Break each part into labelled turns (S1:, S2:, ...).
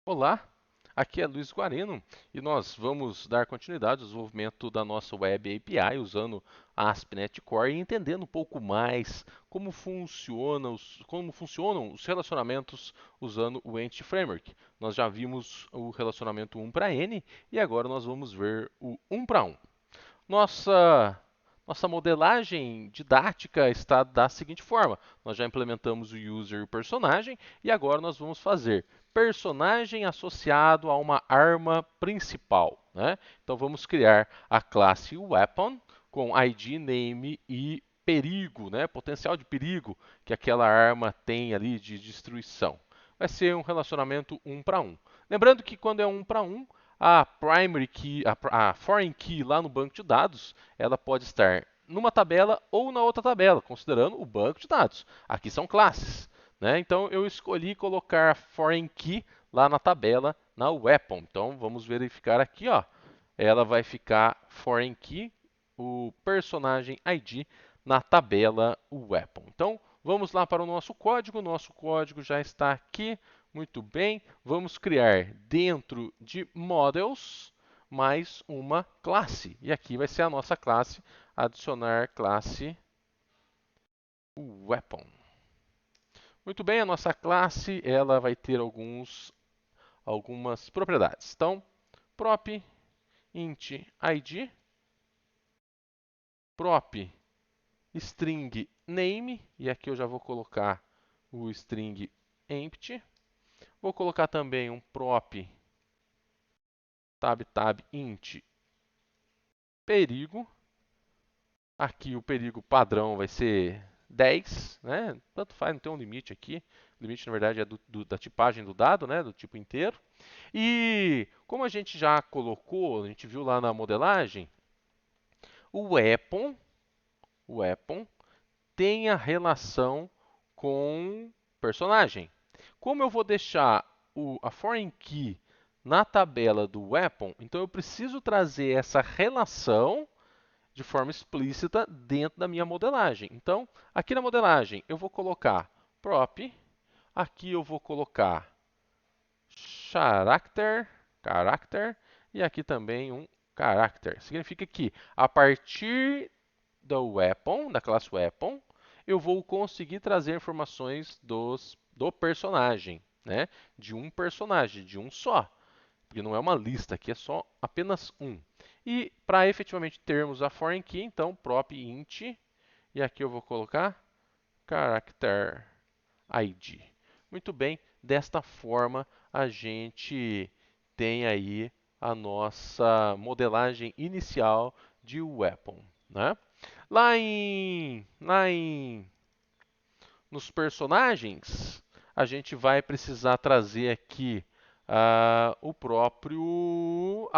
S1: Olá, aqui é Luiz Guarino e nós vamos dar continuidade ao desenvolvimento da nossa Web API usando a ASP.NET Core e entendendo um pouco mais como funcionam os relacionamentos usando o Entity Framework. Nós já vimos o relacionamento 1 para N e agora nós vamos ver o 1 para 1. Nossa modelagem didática está da seguinte forma: nós já implementamos o user e o personagem, e agora nós vamos fazer personagem associado a uma arma principal, né? Então vamos criar a classe Weapon com ID, name e perigo, né? Potencial de perigo que aquela arma tem ali de destruição. Vai ser um relacionamento 1 para 1. Lembrando que quando é 1 para 1, a primary key, a foreign key lá no banco de dados, ela pode estar numa tabela ou na outra tabela, considerando o banco de dados. Aqui são classes, né? Então eu escolhi colocar foreign key lá na tabela na weapon. Então vamos verificar aqui, ó. Ela vai ficar foreign key, o personagem ID na tabela weapon. Então vamos lá para o nosso código. Nosso código já está aqui. Muito bem, vamos criar dentro de models mais uma classe. E aqui vai ser a nossa classe, adicionar classe weapon. Muito bem, a nossa classe ela vai ter algumas propriedades. Então, prop int id, prop string name, e aqui eu já vou colocar o string empty. Vou colocar também um prop tab int perigo. Aqui o perigo padrão vai ser 10, né? Tanto faz, não tem um limite aqui. O limite, na verdade, é da tipagem do dado, né? Do tipo inteiro. E como a gente já colocou, a gente viu lá na modelagem, o weapon, o weapon tem a relação com personagem. Como eu vou deixar a foreign key na tabela do weapon, então eu preciso trazer essa relação de forma explícita dentro da minha modelagem. Então, aqui na modelagem, eu vou colocar prop, aqui eu vou colocar character, e aqui também um character. Significa que a partir da classe weapon, eu vou conseguir trazer informações do personagem, né? De um personagem, de um só. Porque não é uma lista, aqui é só apenas um. E para efetivamente termos a foreign key, então prop int, e aqui eu vou colocar character ID. Muito bem, desta forma a gente tem aí a nossa modelagem inicial de weapon, né? Nos personagens, a gente vai precisar trazer aqui a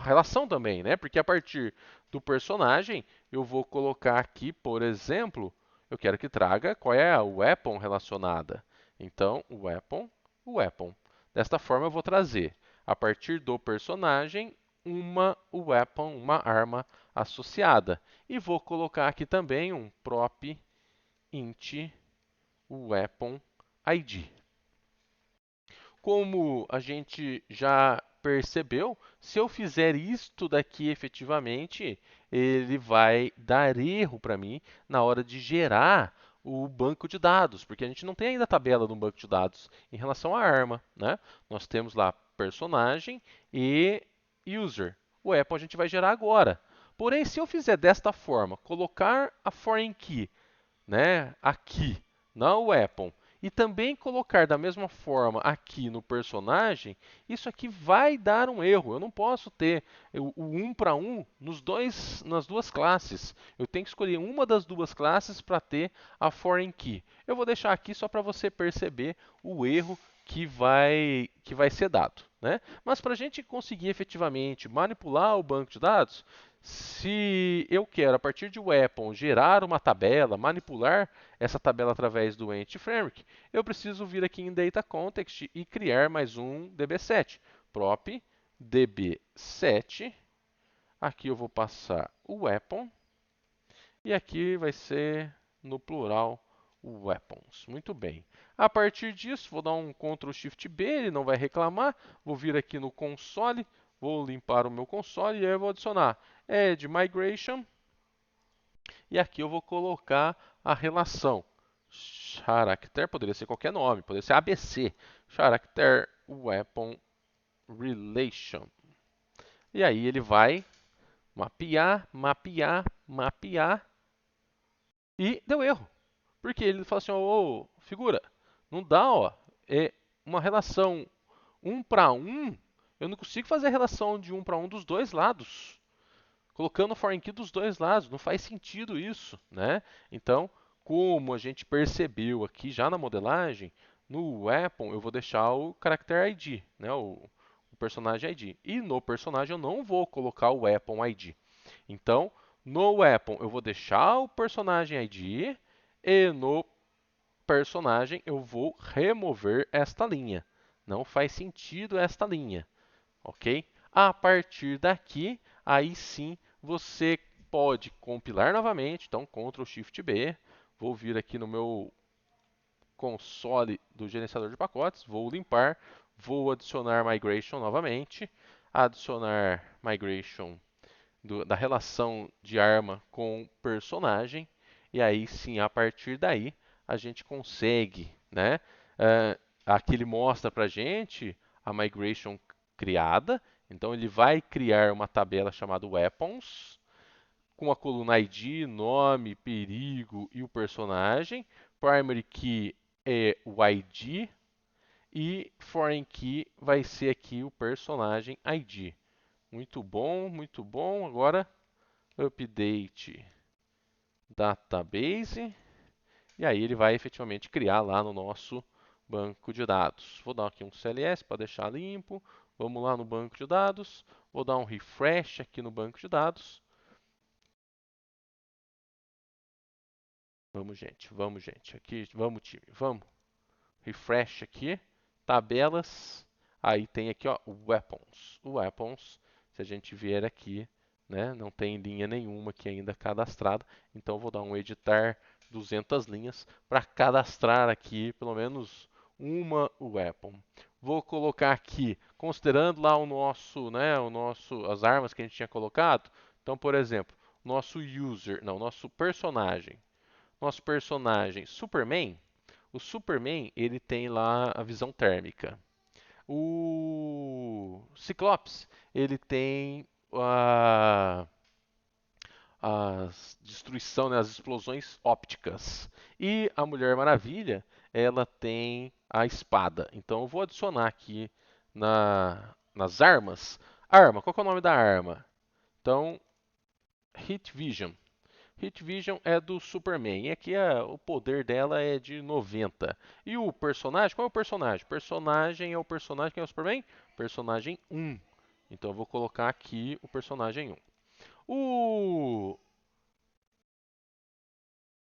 S1: relação também, né? Porque a partir do personagem, eu vou colocar aqui, por exemplo, eu quero que traga qual é a weapon relacionada. Então, weapon. Desta forma, eu vou trazer, a partir do personagem, uma weapon, uma arma associada. E vou colocar aqui também um prop int weapon ID. Como a gente já percebeu, se eu fizer isto daqui efetivamente, ele vai dar erro para mim na hora de gerar o banco de dados, porque a gente não tem ainda a tabela do banco de dados em relação à arma, né? Nós temos lá personagem e user. O weapon a gente vai gerar agora. Porém, se eu fizer desta forma, colocar a foreign key, né, aqui na weapon e também colocar da mesma forma aqui no personagem, isso aqui vai dar um erro. Eu não posso ter o 1 para 1 nas duas classes. Eu tenho que escolher uma das duas classes para ter a foreign key. Eu vou deixar aqui só para você perceber o erro que vai ser dado, né? Mas para a gente conseguir efetivamente manipular o banco de dados, se eu quero, a partir de weapon, gerar uma tabela, manipular essa tabela através do Entity Framework, eu preciso vir aqui em Data Context e criar mais um db7. Prop db7. Aqui eu vou passar o weapon. E aqui vai ser, no plural, weapons. Muito bem. A partir disso, vou dar um Ctrl Shift B, ele não vai reclamar. Vou vir aqui no console, vou limpar o meu console e aí eu vou adicionar add migration. E aqui eu vou colocar a relação. Character, poderia ser qualquer nome, poderia ser ABC. Character Weapon Relation. E aí ele vai mapear, mapear, mapear e deu erro. Porque ele fala assim, ô, figura, não dá, ó, é uma relação um para um, eu não consigo fazer a relação de um para um dos dois lados. Colocando o foreign key dos dois lados, não faz sentido isso, né? Então, como a gente percebeu aqui já na modelagem, no weapon eu vou deixar o character ID, né? O personagem ID. E no personagem eu não vou colocar o weapon ID. Então, no weapon eu vou deixar o personagem ID e no personagem eu vou remover esta linha. Não faz sentido esta linha, ok? A partir daqui, aí sim você pode compilar novamente. Então, Ctrl Shift B. Vou vir aqui no meu console do gerenciador de pacotes, vou limpar, vou adicionar migration novamente, adicionar migration da relação de arma com personagem, e aí sim, a partir daí, a gente consegue, né? Aqui ele mostra para a gente a migration criada, então ele vai criar uma tabela chamada weapons, com a coluna ID, nome, perigo e o personagem. Primary key é o ID e foreign key vai ser aqui o personagem ID. Muito bom, muito bom. Agora update database e aí ele vai efetivamente criar lá no nosso banco de dados. Vou dar aqui um CLS para deixar limpo. Vamos lá no banco de dados. Vou dar um refresh aqui no banco de dados. Vamos, gente. Vamos, gente. Aqui, vamos, time. Vamos. Refresh aqui. Tabelas. Aí tem aqui, ó, weapons. O weapons, se a gente vier aqui, né, não tem linha nenhuma aqui ainda cadastrada. Então, eu vou dar um editar 200 linhas para cadastrar aqui pelo menos uma weapon. Vou colocar aqui, considerando lá o nosso, né, as armas que a gente tinha colocado. Então, por exemplo, nosso user, não, nosso personagem Superman, o Superman ele tem lá a visão térmica. O Ciclopes ele tem a destruição, né, as explosões ópticas. E a Mulher Maravilha ela tem a espada. Então eu vou adicionar aqui nas armas. Arma, qual que é o nome da arma? Então, Heat Vision. Heat Vision é do Superman. E aqui o poder dela é de 90. E o personagem, qual é o personagem? O personagem é o personagem, quem é o Superman? Personagem 1. Então eu vou colocar aqui o personagem 1. O,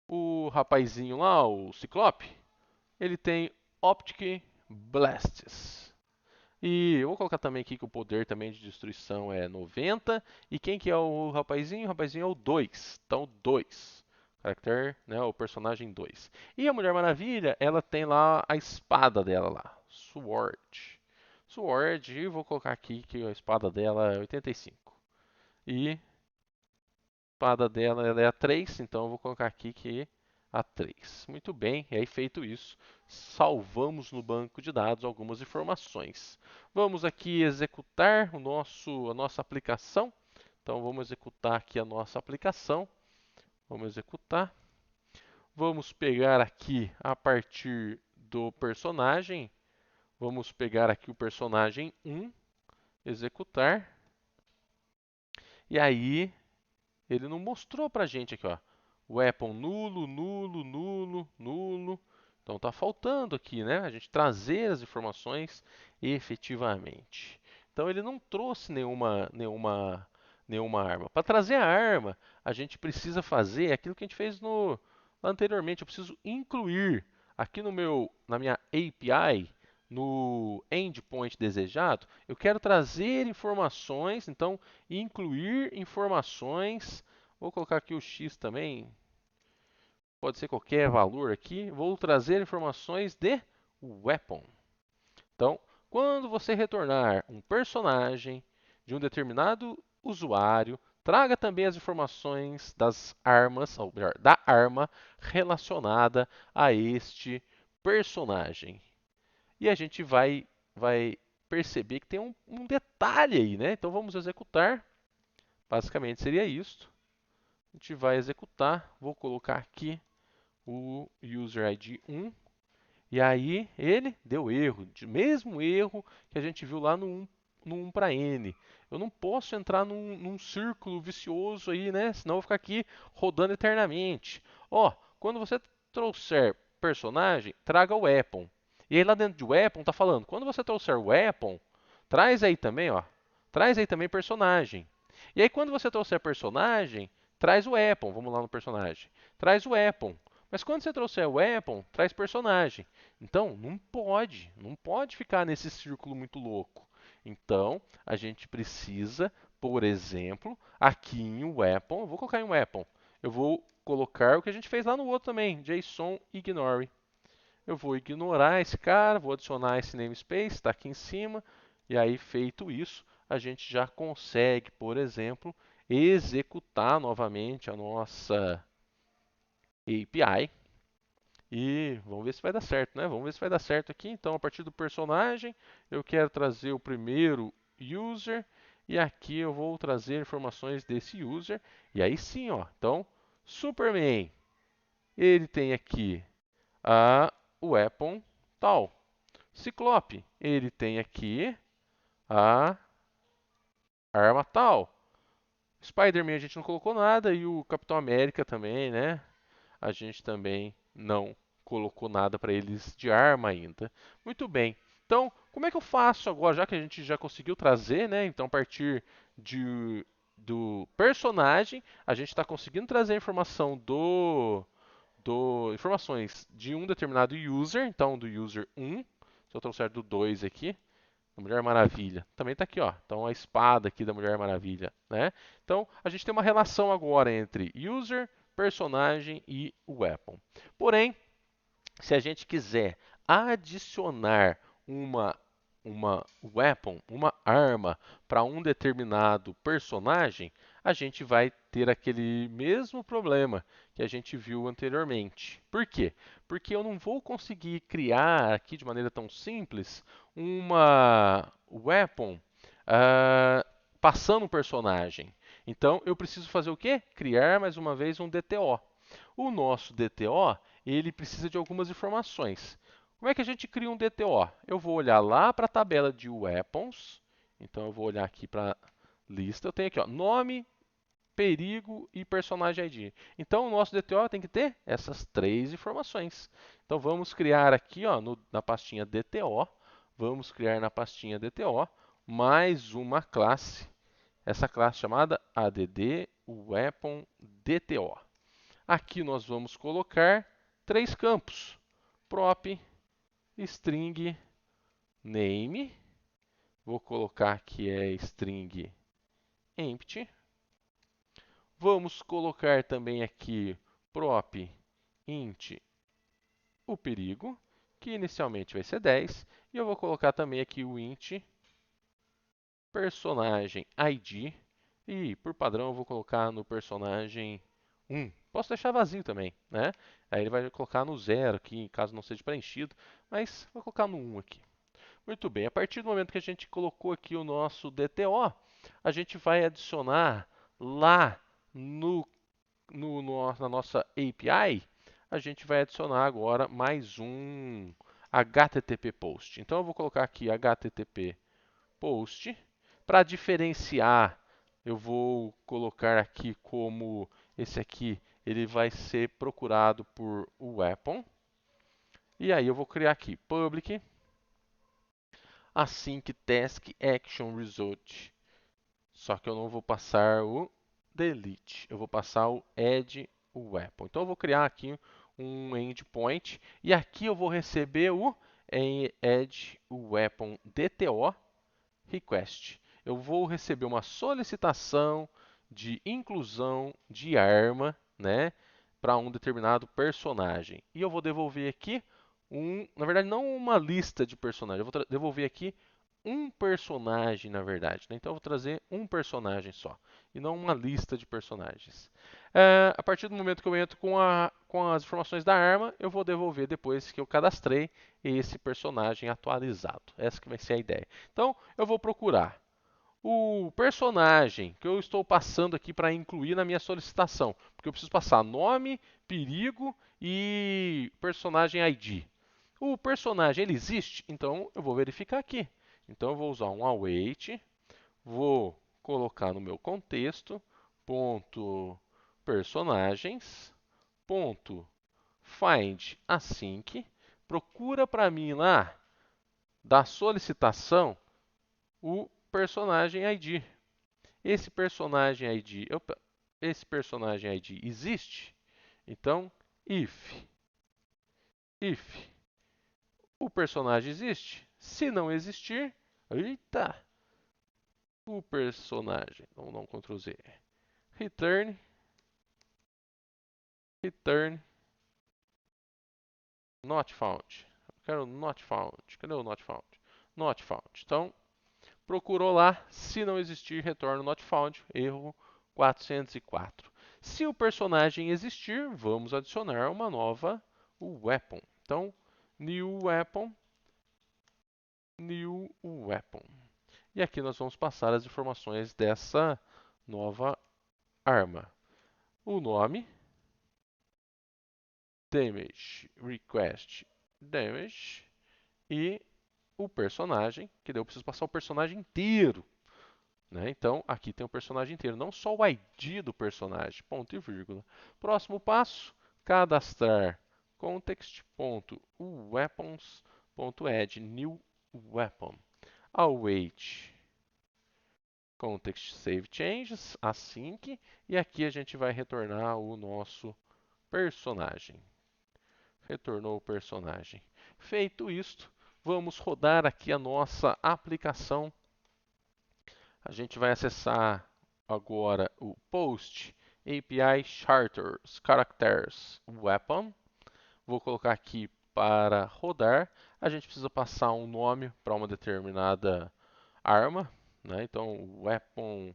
S1: o rapazinho lá, o Ciclope, ele tem Optic Blasts. E eu vou colocar também aqui que o poder também de destruição é 90. E quem que é o rapazinho? O rapazinho é o 2. Então, 2. Character, né, o personagem 2. E a Mulher Maravilha, ela tem lá a espada dela lá. Sword. Sword, e vou colocar aqui que a espada dela é 85. E a espada dela ela é a 3, então eu vou colocar aqui que é a 3. Muito bem, e aí feito isso, salvamos no banco de dados algumas informações. Vamos aqui executar a nossa aplicação. Então vamos executar aqui a nossa aplicação. Vamos executar. Vamos pegar aqui a partir do personagem. Vamos pegar aqui o personagem 1, executar. E aí ele não mostrou pra gente aqui, ó. Weapon nulo, nulo, nulo, nulo. Então está faltando aqui, né? A gente trazer as informações efetivamente. Então ele não trouxe nenhuma arma. Para trazer a arma, a gente precisa fazer aquilo que a gente fez anteriormente. Eu preciso incluir aqui na minha API, no endpoint desejado, eu quero trazer informações, então incluir informações. Vou colocar aqui o X também. pode ser qualquer valor aqui. Vou trazer informações de weapon. Então, quando você retornar um personagem de um determinado usuário, traga também as informações das armas, ou melhor, da arma relacionada a este personagem. E a gente vai perceber que tem um detalhe aí, né? Então vamos executar. Basicamente seria isso. A gente vai executar. Vou colocar aqui o user ID 1. E aí ele deu erro, mesmo erro que a gente viu lá no 1 para n. Eu não posso entrar num círculo vicioso aí, né? Senão eu vou ficar aqui rodando eternamente. Ó, quando você trouxer personagem, traga o weapon. E aí lá dentro de weapon tá falando, quando você trouxer weapon, traz aí também, ó. Traz aí também personagem. E aí quando você trouxer personagem, traz o weapon. Vamos lá no personagem. Traz o weapon. Mas quando você trouxer o weapon, traz personagem. Então, não pode ficar nesse círculo muito louco. Então, a gente precisa, por exemplo, aqui em weapon, eu vou colocar em weapon, eu vou colocar o que a gente fez lá no outro também, JSON ignore. Eu vou ignorar esse cara, vou adicionar esse namespace, está aqui em cima, e aí feito isso, a gente já consegue, por exemplo, executar novamente a nossa API. E vamos ver se vai dar certo, né? Vamos ver se vai dar certo aqui. Então, a partir do personagem, eu quero trazer o primeiro user e aqui eu vou trazer informações desse user. E aí sim, ó. Então, Superman, ele tem aqui a weapon tal. Ciclope, ele tem aqui a arma tal. Spider-Man a gente não colocou nada e o Capitão América também, né? A gente também não colocou nada para eles de arma ainda. Muito bem. Então, como é que eu faço agora, já que a gente já conseguiu trazer, né? Então, a partir do personagem, a gente está conseguindo trazer a informação informações de um determinado user, então do user 1. Se eu trouxer do 2 aqui, da Mulher Maravilha. Também está aqui, ó. Então a espada aqui da Mulher Maravilha, né? Então a gente tem uma relação agora entre user, personagem e weapon. Porém, se a gente quiser adicionar uma weapon, uma arma para um determinado personagem, a gente vai ter aquele mesmo problema que a gente viu anteriormente. Por quê? Porque eu não vou conseguir criar aqui de maneira tão simples uma weapon passando um personagem. Então eu preciso fazer o quê? Criar mais uma vez um DTO. O nosso DTO ele precisa de algumas informações. Como é que a gente cria um DTO? Eu vou olhar lá para a tabela de weapons. Então eu vou olhar aqui para a lista. Eu tenho aqui, ó, nome, perigo e personagem ID. Então o nosso DTO tem que ter essas três informações. Então vamos criar aqui, ó, na pastinha DTO, vamos criar na pastinha DTO mais uma classe. Essa classe chamada add weapon DTO. Aqui nós vamos colocar três campos: prop, string, name. Vou colocar que é string empty. Vamos colocar também aqui prop int o perigo, que inicialmente vai ser 10. E eu vou colocar também aqui o int personagem ID. E por padrão eu vou colocar no personagem 1. Posso deixar vazio também, né? Aí ele vai colocar no 0 aqui, caso não seja preenchido, mas vou colocar no 1 aqui. Muito bem, a partir do momento que a gente colocou aqui o nosso DTO, a gente vai adicionar lá na nossa API, a gente vai adicionar agora mais um HTTP post. Então eu vou colocar aqui HTTP post. Para diferenciar, eu vou colocar aqui como esse aqui, ele vai ser procurado por weapon. E aí eu vou criar aqui public async task action result. Só que eu não vou passar o delete, eu vou passar o add weapon. Então eu vou criar aqui um endpoint e aqui eu vou receber o add weapon DTO request. Eu vou receber uma solicitação de inclusão de arma, né, para um determinado personagem. E eu vou devolver aqui na verdade, não uma lista de personagens, eu vou devolver aqui um personagem, na verdade, né? Então eu vou trazer um personagem só, e não uma lista de personagens. A partir do momento que eu entro com as informações da arma, eu vou devolver depois que eu cadastrei esse personagem atualizado. Essa que vai ser a ideia. Então eu vou procurar o personagem que eu estou passando aqui para incluir na minha solicitação, porque eu preciso passar nome, perigo e personagem ID. O personagem ele existe, então eu vou verificar aqui. Então eu vou usar um await, vou colocar no meu contexto ponto personagens ponto find async, procura para mim lá da solicitação o personagem ID. Esse personagem ID, esse personagem ID existe? Então, if o personagem existe, se não existir, eita, o personagem, vamos dar um Ctrl Z, return not found. Eu quero not found. Cadê o not found? Not found. Então, procurou lá, se não existir, retorna not found, erro 404. Se o personagem existir, vamos adicionar uma nova weapon. Então, new weapon. E aqui nós vamos passar as informações dessa nova arma. O nome, damage, request, damage, e o personagem, que daí eu preciso passar o personagem inteiro. Né? Então, aqui tem o personagem inteiro, não só o ID do personagem, ponto e vírgula. Próximo passo, cadastrar context.weapons.add new weapon. Await context save changes, async, e aqui a gente vai retornar o nosso personagem. Retornou o personagem. Feito isto, vamos rodar aqui a nossa aplicação. A gente vai acessar agora o Post API Characters Weapon. Vou colocar aqui para rodar. A gente precisa passar um nome para uma determinada arma, né? Então, Weapon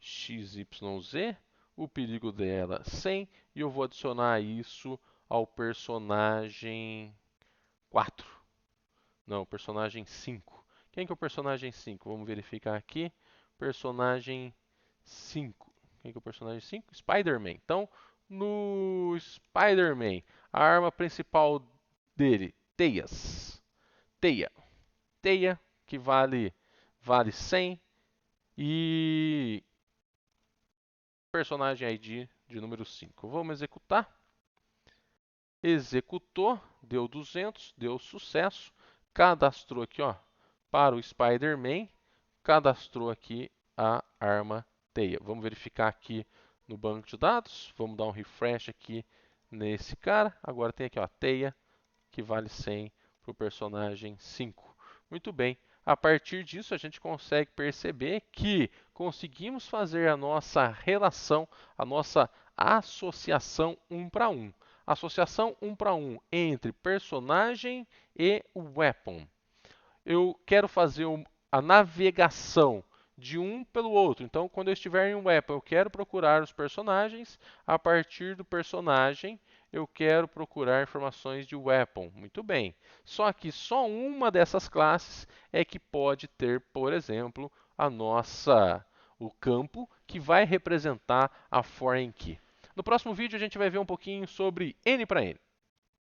S1: XYZ, o perigo dela 100, e eu vou adicionar isso ao personagem 4. Não, personagem 5. Quem que é o personagem 5? Vamos verificar aqui. Personagem 5. Quem que é o personagem 5? Spider-Man. Então, no Spider-Man, a arma principal dele, teias. Teia, que vale 100. E personagem ID de número 5. Vamos executar. Executou, deu 200, deu sucesso. Cadastrou aqui, ó, para o Spider-Man. Cadastrou aqui a arma teia. Vamos verificar aqui no banco de dados. Vamos dar um refresh aqui nesse cara. Agora tem aqui, ó, teia, que vale 100 para o personagem 5. Muito bem. A partir disso, a gente consegue perceber que conseguimos fazer a nossa relação, a nossa associação 1 para 1. Associação 1 para 1 entre personagem e weapon. Eu quero fazer a navegação de um pelo outro. Então, quando eu estiver em um weapon, eu quero procurar os personagens. A partir do personagem, eu quero procurar informações de weapon. Muito bem. Só que só uma dessas classes é que pode ter, por exemplo, o campo que vai representar a foreign key. No próximo vídeo, a gente vai ver um pouquinho sobre N para N.